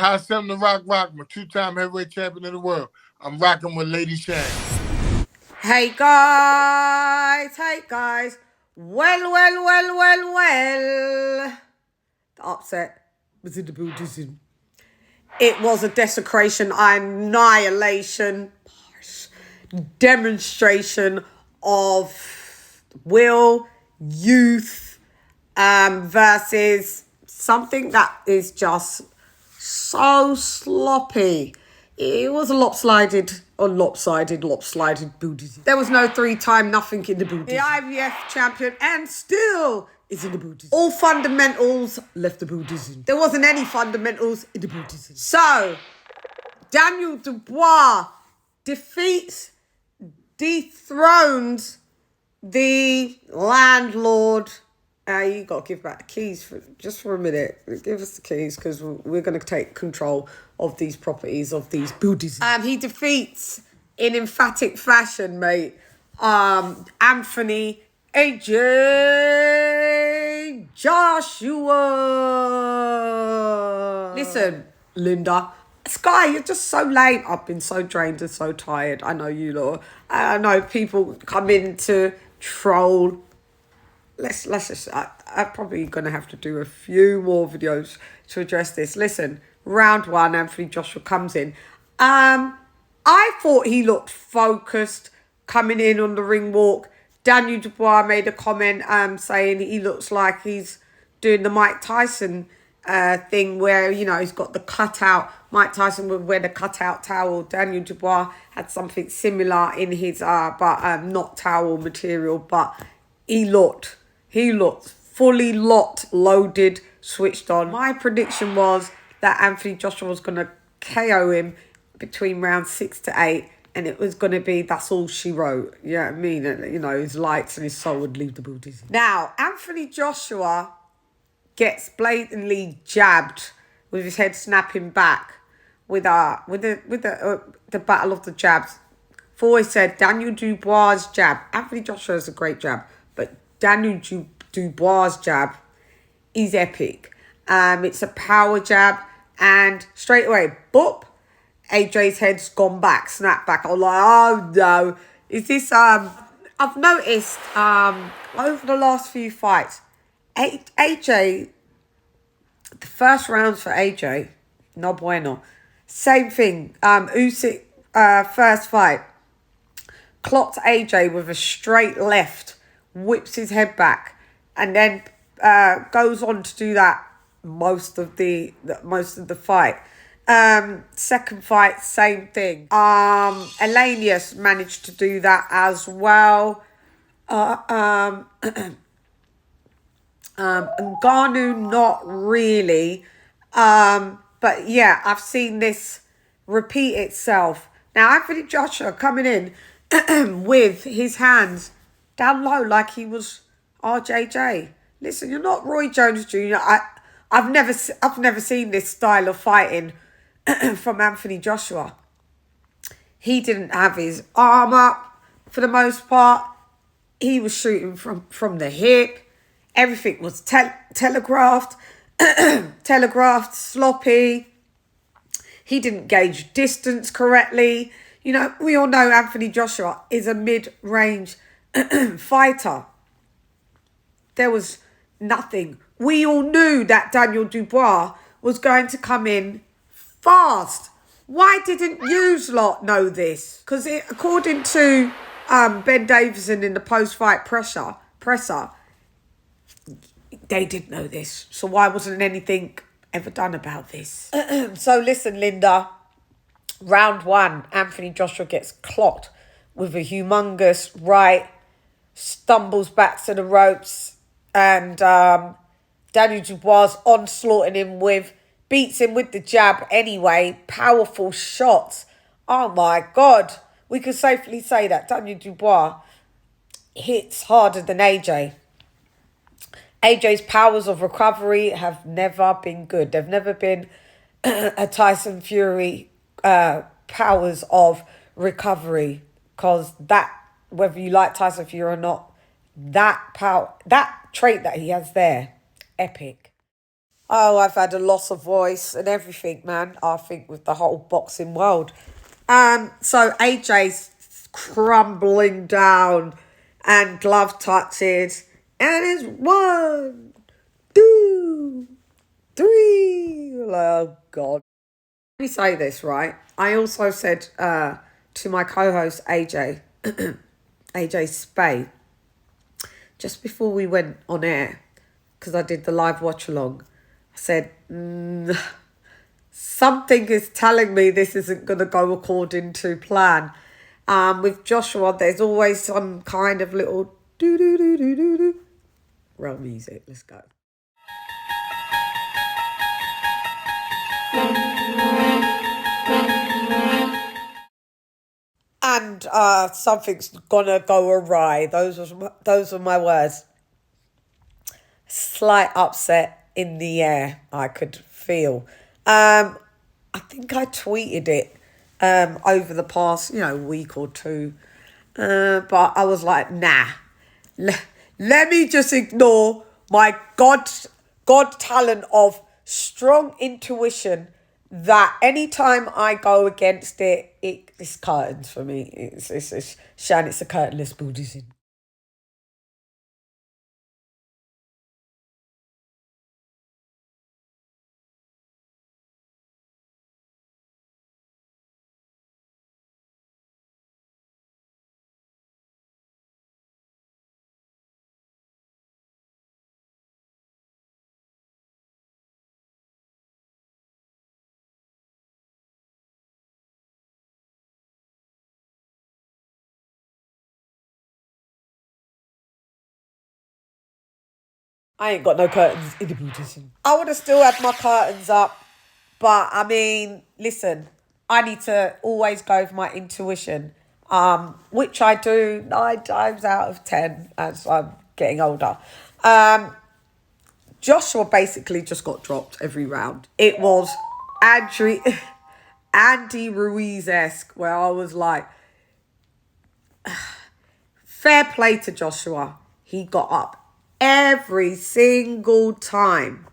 hot something to rock. I'm a two-time heavyweight champion of the world. I'm rocking with Lady Shan. Hey guys. Well. The upset was in the Buddhism. It was a desecration, annihilation, demonstration of will, youth, versus something that is just so sloppy. It was a lopsided Buddhism. There was no 3-time nothing in the Buddhism. The IVF champion and still is in the Buddhism. All fundamentals left the Buddhism. There wasn't any fundamentals in the Buddhism. So, Daniel Dubois dethrones the landlord. You got to give back the keys for a minute. Give us the keys because we're going to take control of these properties, of these Buddhism. He defeats in emphatic fashion, mate, Anthony AJ Joshua. Listen, Linda. Sky, you're just so lame. I've been so drained and so tired. I know you lot. I know people come in to troll. Let's just, I'm probably going to have to do a few more videos to address this. Listen, round one, Anthony Joshua comes in. I thought he looked focused coming in on the ring walk. Daniel Dubois made a comment saying he looks like he's doing the Mike Tyson thing where, you know, he's got the cutout. Mike Tyson would wear the cutout towel. Daniel Dubois had something similar in his, but not towel material, but he looked fully loaded, switched on. My prediction was that Anthony Joshua was going to KO him between rounds 6 to 8, and it was going to be that's all she wrote. You know what I mean? You know, his lights and his soul would leave the Buddhism. Now, Anthony Joshua gets blatantly jabbed with his head snapping back with the battle of the jabs. I've always said Daniel Dubois' jab. Anthony Joshua is a great jab, but Daniel Dubois' jab is epic. It's a power jab, and straight away, boop, AJ's head's gone back, snapped back. I'm like, oh no. Is this, I've noticed over the last few fights, AJ, the first rounds for AJ, no bueno. Same thing, Usyk, first fight, clocked AJ with a straight left, whips his head back, and then goes on to do that most of the fight. Second fight, same thing. Elenius managed to do that as well. Ngannou, not really. But yeah, I've seen this repeat itself. Now, Anthony Joshua coming in with his hands down low like he was RJJ. Listen, you're not Roy Jones Jr. I've never seen this style of fighting from Anthony Joshua. He didn't have his arm up for the most part. He was shooting from the hip. Everything was telegraphed, sloppy. He didn't gauge distance correctly. You know, we all know Anthony Joshua is a mid-range fighter. There was nothing. We all knew that Daniel Dubois was going to come in fast. Why didn't you lot know this? Because according to Ben Davison in the post-fight presser, they did know this. So why wasn't anything ever done about this? So listen, Linda. Round one, Anthony Joshua gets clocked with a humongous right, stumbles back to the ropes, and Daniel Dubois onslaughting him beats him with the jab anyway. Powerful shots. Oh my God. We could safely say that Daniel Dubois hits harder than AJ. AJ's powers of recovery have never been good. They've never been a Tyson Fury powers of recovery, because that, whether you like Tyson Fury or not, that trait that he has there, epic. Oh, I've had a loss of voice and everything, man. I think with the whole boxing world. So AJ's crumbling down and glove touches. And it's 1, 2, 3. Oh, God. Let me say this, right? I also said to my co-host AJ, AJ Spay, just before we went on air, because I did the live watch along, I said, something is telling me this isn't going to go according to plan. With Joshua, there's always some kind of little do-do-do-do-do-do. Roll music, let's go. And something's gonna go awry. Those were my words. Slight upset in the air, I could feel. I think I tweeted it over the past, week or two. But I was like, nah. Let me just ignore my God talent of strong intuition that anytime I go against it's curtains for me. It's Shan, it's a curtainless Buddhism. I ain't got no curtains in the Buddhism. I would have still had my curtains up, but I mean, listen, I need to always go with my intuition, which I do 9 times out of 10 as I'm getting older. Joshua basically just got dropped every round. It was Andy Ruiz-esque, where I was like, fair play to Joshua. He got up every single time.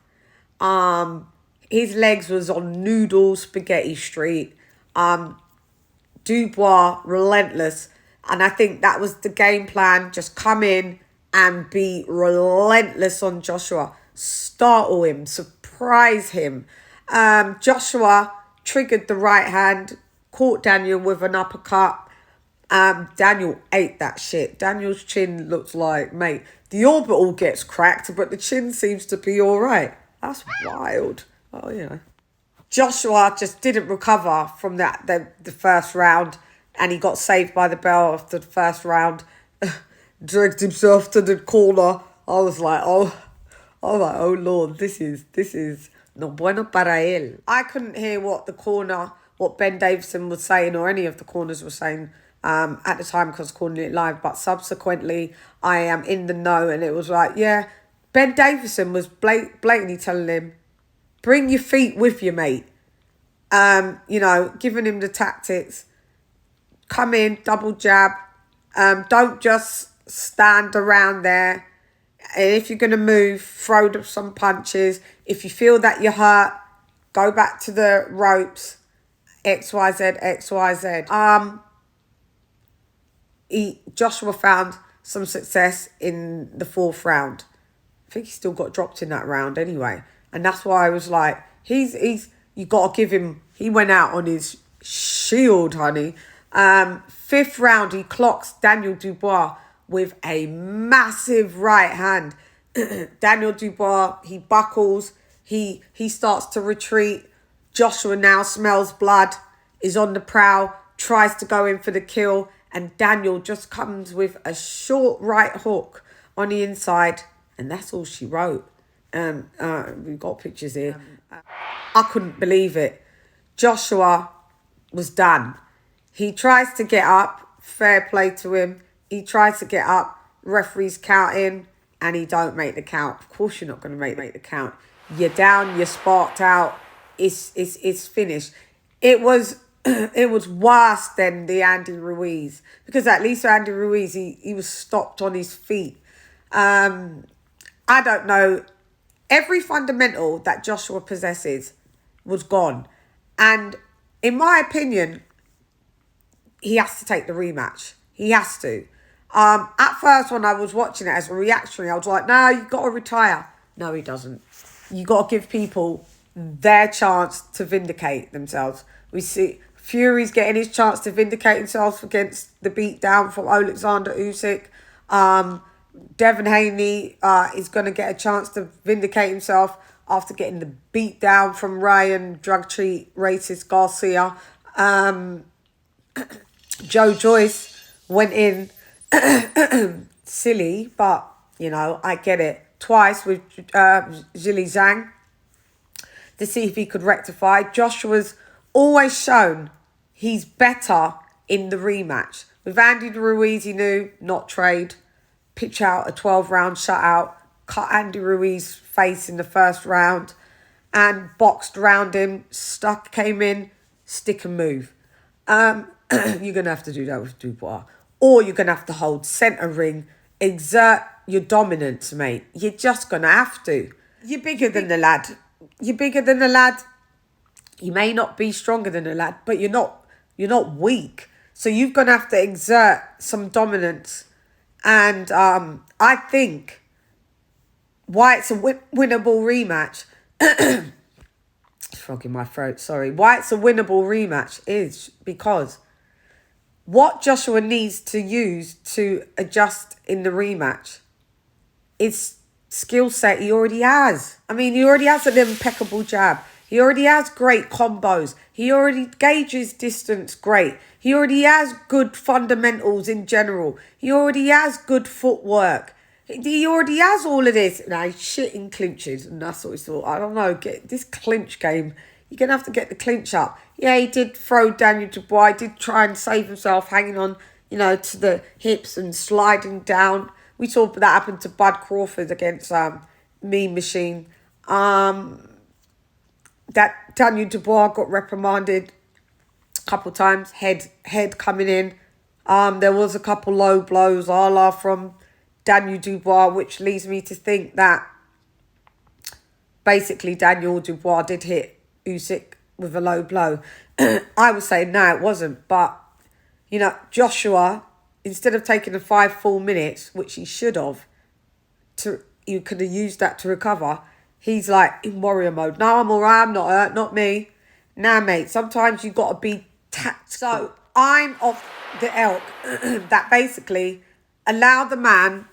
His legs was on noodle spaghetti street. Dubois, relentless. And I think that was the game plan. Just come in and be relentless on Joshua. Startle him, surprise him. Joshua triggered the right hand, caught Daniel with an uppercut. Daniel ate that shit. Daniel's chin looks like, mate, the orbital gets cracked, but the chin seems to be all right. That's wild. Oh, Joshua just didn't recover from the first round, and he got saved by the bell after the first round. Dragged himself to the corner. I was like, oh Lord, this is no bueno para él. I couldn't hear what Ben Davison was saying, or any of the corners were saying at the time because calling it live, but subsequently I am in the know, and it was like, yeah, Ben Davison was blatantly telling him, bring your feet with you, mate. Giving him the tactics. Come in, double jab. Don't just stand around there. And if you're going to move, throw some punches. If you feel that you're hurt, go back to the ropes. XYZ, XYZ. Joshua found some success in the 4th round. I think he still got dropped in that round anyway. And that's why I was like, you got to give him, he went out on his shield, honey. 5th round, he clocks Daniel Dubois with a massive right hand. Daniel Dubois, he buckles, he starts to retreat. Joshua now smells blood, is on the prowl, tries to go in for the kill, and Daniel just comes with a short right hook on the inside, and that's all she wrote. We've got pictures here. I couldn't believe it. Joshua was done. He tries to get up, fair play to him. He tries to get up, referee's counting, and he don't make the count. Of course you're not going to make the count. You're down, you're sparked out. It's finished. It was worse than the Andy Ruiz, because at least Andy Ruiz, he was stopped on his feet. I don't know every fundamental that Joshua possesses was gone. And in my opinion, he has to take the rematch. He has to. At first, when I was watching it as a reactionary, I was like, no, you got to retire. No, he doesn't. You got to give people their chance to vindicate themselves. We see Fury's getting his chance to vindicate himself against the beatdown from Alexander Usyk. Devin Haney is going to get a chance to vindicate himself after getting the beatdown from Ryan, drug treat, racist Garcia. Joe Joyce went in silly, but, you know, I get it. Twice with Zhili Zhang to see if he could rectify. Joshua's always shown he's better in the rematch. With Andy Ruiz, he knew not trade. Pitch out a 12-round shutout. Cut Andy Ruiz's face in the first round. And boxed around him. Stuck, came in. Stick and move. You're going to have to do that with Dubois. Or you're going to have to hold centre ring. Exert your dominance, mate. You're just going to have to. You're bigger than the lad. You're bigger than the lad. You may not be stronger than the lad, but you're not weak. So you're going to have to exert some dominance. And I think why it's a winnable rematch... Frog in my throat, sorry. Why it's a winnable rematch is because what Joshua needs to use to adjust in the rematch is skill set he already has. I mean, he already has an impeccable jab. He already has great combos. He already gauges distance great. He already has good fundamentals in general. He already has good footwork. He already has all of this. Now, he's shit in clinches, and that's what he thought. I don't know, get this clinch game. You're going to have to get the clinch up. Yeah, he did throw Daniel Dubois. He did try and save himself, hanging on, you know, to the hips and sliding down. We saw that happen to Bud Crawford against Mean Machine. That Daniel Dubois got reprimanded a couple times. Head coming in. There was a couple low blows, a la from Daniel Dubois, which leads me to think that basically Daniel Dubois did hit Usyk with a low blow. I would say no, it wasn't. But, you know, Joshua, instead of taking the 5 full minutes, which he should have, you could have used that to recover. He's like in warrior mode. No, I'm all right. I'm not hurt. Not me. Nah, mate. Sometimes you got to be tactical. So I'm of the ilk that basically allow the man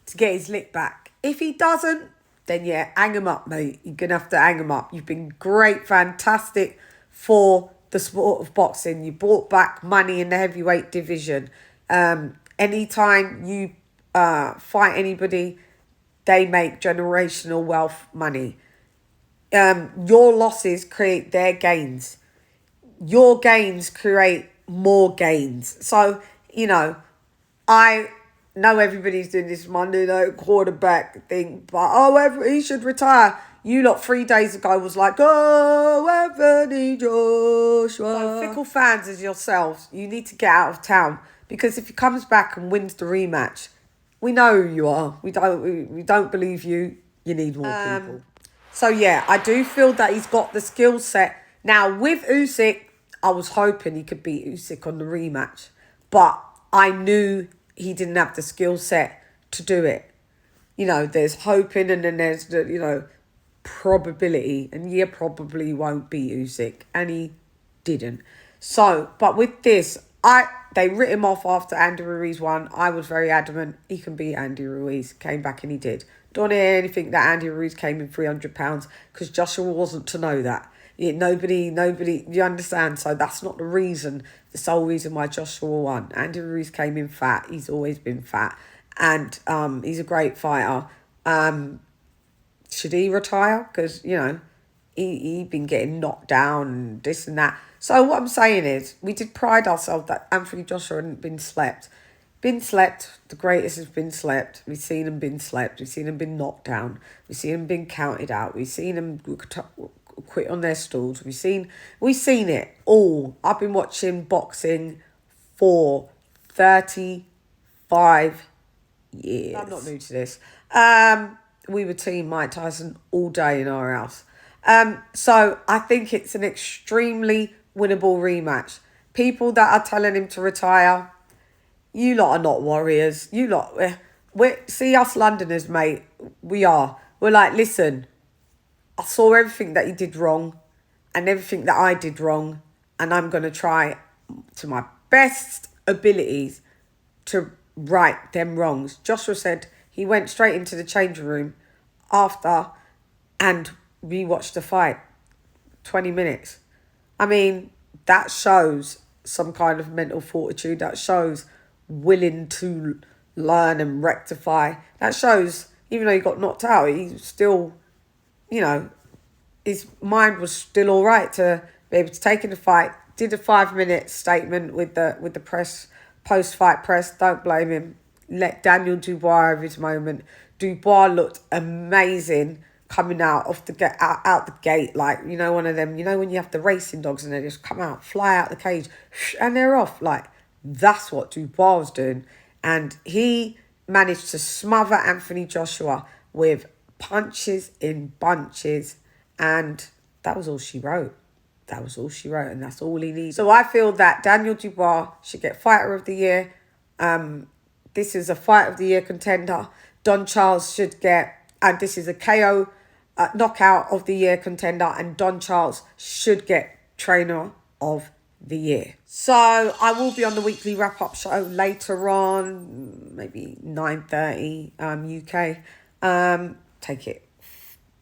to get his lick back. If he doesn't, then yeah, hang him up, mate. You're going to have to hang him up. You've been great, fantastic for the sport of boxing. You brought back money in the heavyweight division. Anytime you fight anybody, they make generational wealth money. Your losses create their gains. Your gains create more gains. So, you know, I know everybody's doing this Monday night quarterback thing, but he should retire. You lot 3 days ago was like, oh, Anthony Joshua. So fickle fans as yourselves, you need to get out of town, because if he comes back and wins the rematch, we know who you are. We don't believe you. You need more people. So yeah, I do feel that he's got the skill set. Now with Usyk, I was hoping he could beat Usyk on the rematch, but I knew he didn't have the skill set to do it. You know, there's hoping and then there's the, you know, probability. And yeah, probably won't beat Usyk. And he didn't. So, but with this, they writ him off after Andy Ruiz won. I was very adamant he can beat Andy Ruiz. Came back and he did. Don't hear anything that Andy Ruiz came in £300 because Joshua wasn't to know that. Yeah, nobody, you understand? So that's not the reason, the sole reason why Joshua won. Andy Ruiz came in fat. He's always been fat. And he's a great fighter. Should he retire? Because, you know, he been getting knocked down and this and that. So what I'm saying is, we did pride ourselves that Anthony Joshua hadn't been slept. Been slept. The greatest has been slept. We've seen him been slept. We've seen him been knocked down. We've seen him been counted out. We've seen him quit on their stools. We've seen it all. I've been watching boxing for 35 years. I'm not new to this. we were team Mike Tyson all day in our house. So I think it's an extremely winnable rematch. People that are telling him to retire, you lot are not warriors. You lot, see us Londoners, mate. We are. We're like, listen, I saw everything that you did wrong and everything that I did wrong, and I'm going to try to my best abilities to right them wrongs. Joshua said he went straight into the changing room after and rewatched the fight. 20 minutes. I mean, that shows some kind of mental fortitude. That shows willing to learn and rectify. That shows, even though he got knocked out, he still, you know, his mind was still all right to be able to take in the fight. Did a 5-minute statement with the press, post-fight press. Don't blame him. Let Daniel Dubois have his moment. Dubois looked amazing coming out of the out the gate, like, you know, one of them, you know, when you have the racing dogs and they just come out, fly out the cage, and they're off. Like, that's what Dubois was doing. And he managed to smother Anthony Joshua with punches in bunches. And that was all she wrote. That was all she wrote, and that's all he needs. So I feel that Daniel Dubois should get Fighter of the Year. This is a Fight of the Year contender. Don Charles should get, and this is a KO Knockout of the Year contender, and Don Charles should get Trainer of the Year. So I will be on the weekly wrap-up show later on, maybe 9:30 UK. Take it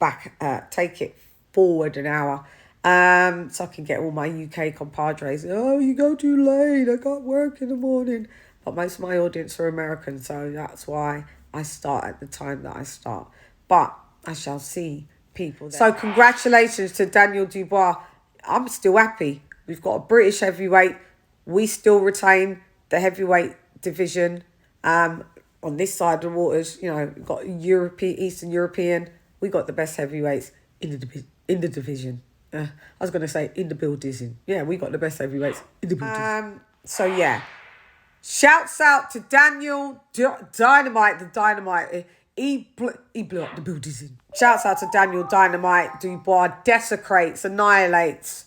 back, take it forward an hour. So I can get all my UK compadres. Oh, you go too late. I got work in the morning. But most of my audience are American, so that's why I start at the time that I start. But I shall see people there. So congratulations to Daniel Dubois. I'm still happy. We've got a British heavyweight. We still retain the heavyweight division. On this side of the waters, you know, we've got Eastern European. We got the best heavyweights in the division. I was going to say in the building. Yeah, we got the best heavyweights in the building. So yeah. Shouts out to Daniel Dynamite, the Dynamite. He blew up the building. Shouts out to Daniel Dynamite Dubois. Desecrates, annihilates,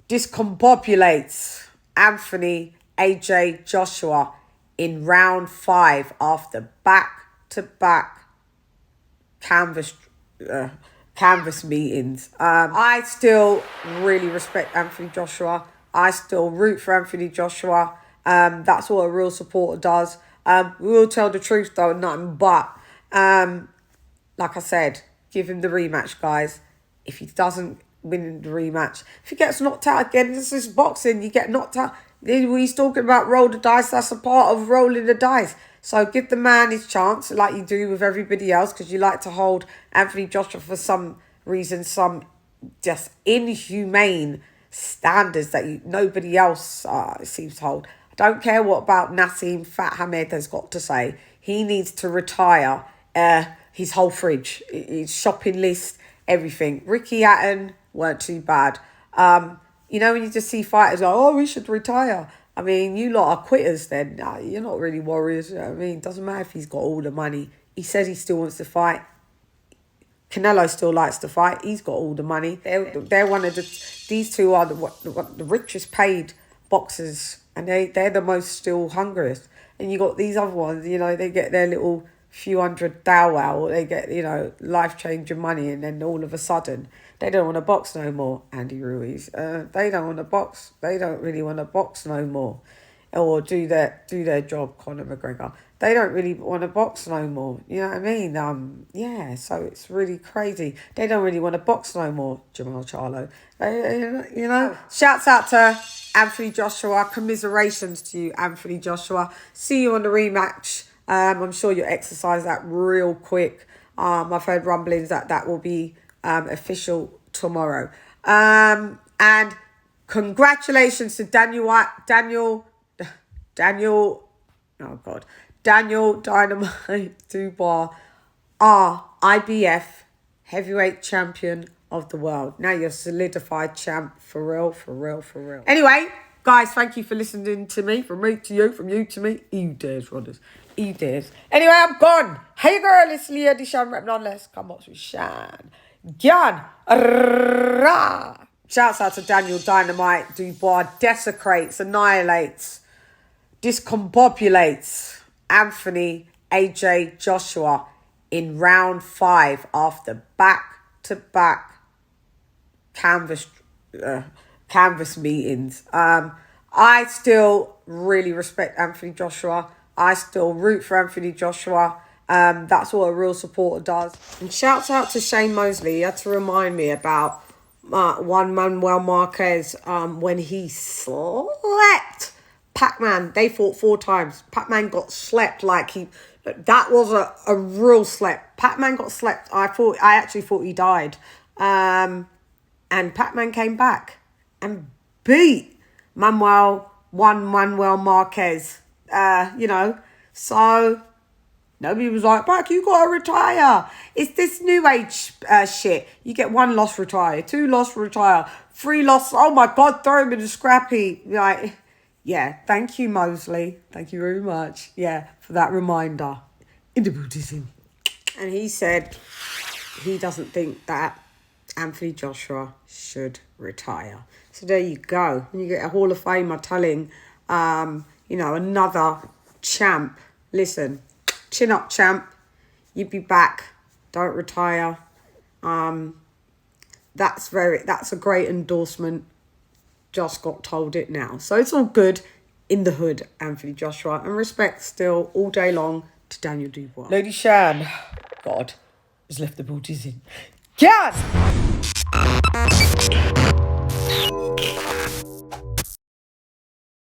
discombobulates Anthony AJ Joshua in round 5 after back-to-back canvas meetings. I still really respect Anthony Joshua. I still root for Anthony Joshua. That's what a real supporter does. We will tell the truth though, nothing but. Like I said, give him the rematch, guys. If he doesn't win the rematch, if he gets knocked out again, this is boxing. You get knocked out. He's talking about roll the dice. That's a part of rolling the dice. So give the man his chance, like you do with everybody else, because you like to hold Anthony Joshua for some reason, some just inhumane standards that nobody else seems to hold. I don't care what about Nassim Fat Hamed has got to say. He needs to retire his whole fridge, his shopping list, everything. Ricky Hatton weren't too bad. You know, when you just see fighters go, oh, we should retire. I mean, you lot are quitters then. No, you're not really warriors. You know what I mean? It doesn't matter if he's got all the money. He says he still wants to fight. Canelo still likes to fight. He's got all the money. They're one of these two are the richest paid boxers, and they're the most still hungriest. And you got these other ones, you know, they get their little few hundred thou, they get, you know, life-changing money, and then all of a sudden they don't want to box no more. Andy Ruiz, they don't want to box. They don't really want to box no more, or do their job. Conor McGregor, they don't really want to box no more. You know what I mean? Yeah. So it's really crazy. They don't really want to box no more. Jamal Charlo, you know. Shouts out to Anthony Joshua. Commiserations to you, Anthony Joshua. See you on the rematch. I'm sure you'll exercise that real quick. I've heard rumblings that will be official tomorrow. And congratulations to Daniel Dynamite Dubois, our IBF heavyweight champion of the world. Now you're solidified champ, for real. Anyway, Guys, thank you for listening to me. From me to you, from you to me. You dares, Rodders. You dares. Anyway, I'm gone. Hey, girl, it's Leah Deshawn Rep Nonetheless. Come on with Shan. Gyan. Shouts out to Daniel Dynamite. DUBOIS desecrates, annihilates, discombobulates Anthony, AJ, Joshua in round 5 after back-to-back canvas meetings. I still really respect Anthony Joshua. I still root for Anthony Joshua. That's what a real supporter does. And shouts out to Shane Mosley. He had to remind me about Juan Manuel Marquez when he slept Pac-Man. They fought 4 times. Pac-Man got slept like he... That was a real slap. Pac-Man got slept. I actually thought he died. And Pac-Man came back and beat Juan Manuel Marquez. So nobody was like, Pac, you got to retire. It's this new age shit. You get 1 loss, retire. 2 loss, retire. 3 loss. Oh my God, throw him in a scrappy. Like, yeah, thank you, Mosley. Thank you very much. Yeah, for that reminder. In the Buddhism. And he said he doesn't think that Anthony Joshua should retire. So there you go. When you get a Hall of Famer telling, another champ, listen, chin up, champ. You'd be back. Don't retire. That's a great endorsement. Just got told it now. So it's all good in the hood, Anthony Joshua. And respect still all day long to Daniel DUBOIS. Lady Shan, God, has left the booties in. Can!